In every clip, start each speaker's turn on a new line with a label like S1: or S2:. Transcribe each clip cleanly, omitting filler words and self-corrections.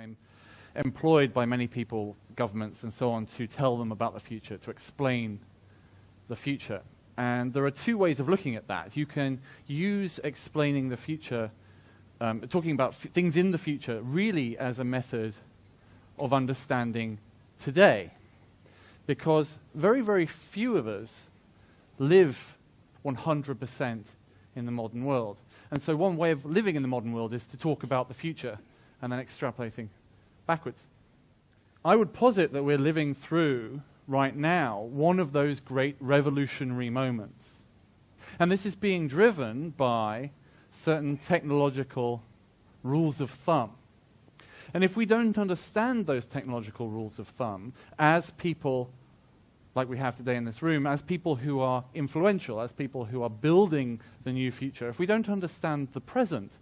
S1: I'm employed by many people, governments and so on, to tell them about the future, to explain the future. And there are two ways of looking at that. You can use explaining the future, talking about things in the future, really as a method of understanding today. Because very, very few of us live 100% in the modern world. And so one way of living in the modern world is to talk about the future and then extrapolating backwards. I would posit that we're living through, right now, one of those great revolutionary moments. And this is being driven by certain technological rules of thumb. And if we don't understand those technological rules of thumb as people, like we have today in this room, as people who are influential, as people who are building the new future, if we don't understand the present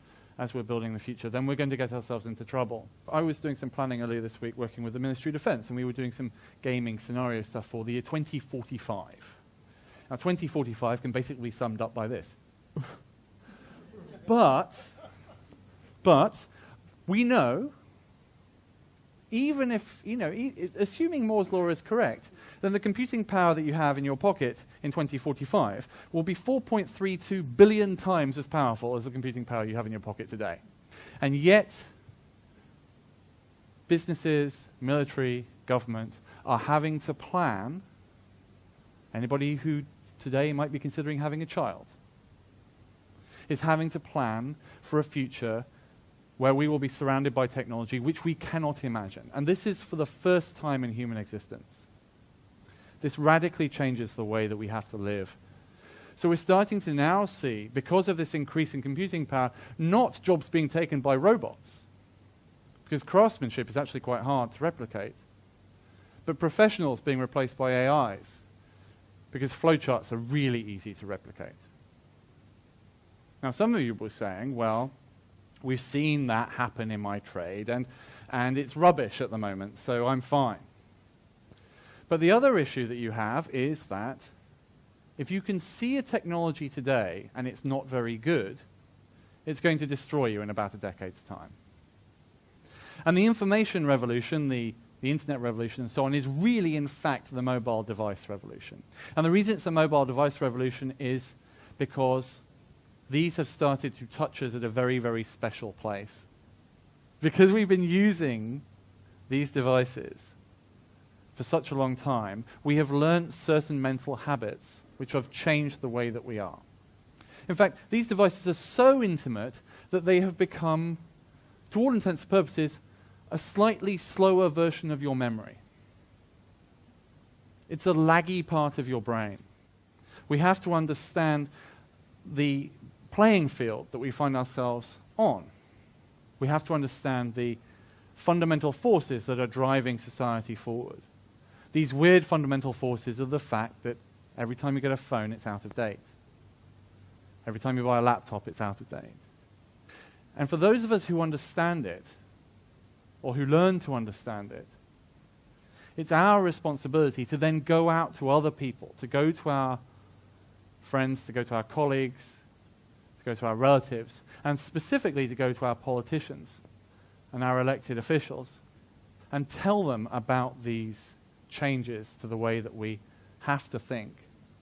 S1: as we're building the future, then we're going to get ourselves into trouble. I was doing some planning earlier this week working with the Ministry of Defense, and we were doing some gaming scenario stuff for the year 2045. Now, 2045 can basically be summed up by this. But we know, even if, assuming Moore's law is correct, then the computing power that you have in your pocket in 2045 will be 4.32 billion times as powerful as the computing power you have in your pocket today. And yet, businesses, military, government are having to plan, anybody who today might be considering having a child, is having to plan for a future where we will be surrounded by technology which we cannot imagine. And this is for the first time in human existence. This radically changes the way that we have to live. So we're starting to now see, because of this increase in computing power, not jobs being taken by robots, because craftsmanship is actually quite hard to replicate, but professionals being replaced by AIs, because flowcharts are really easy to replicate. Now, some of you were saying, well, we've seen that happen in my trade, and it's rubbish at the moment, so I'm fine. But the other issue that you have is that if you can see a technology today and it's not very good, it's going to destroy you in about a decade's time. And the information revolution, the internet revolution and so on, is really, in fact, the mobile device revolution. And the reason it's a mobile device revolution is because these have started to touch us at a very, very special place. Because we've been using these devices for such a long time, we have learnt certain mental habits which have changed the way that we are. In fact, these devices are so intimate that they have become, to all intents and purposes, a slightly slower version of your memory. It's a laggy part of your brain. We have to understand the playing field that we find ourselves on. We have to understand the fundamental forces that are driving society forward. These weird fundamental forces are the fact that every time you get a phone, it's out of date. Every time you buy a laptop, it's out of date. And for those of us who understand it, or who learn to understand it, it's our responsibility to then go out to other people, to go to our friends, to go to our colleagues, to go to our relatives, and specifically to go to our politicians and our elected officials and tell them about these changes to the way that we have to think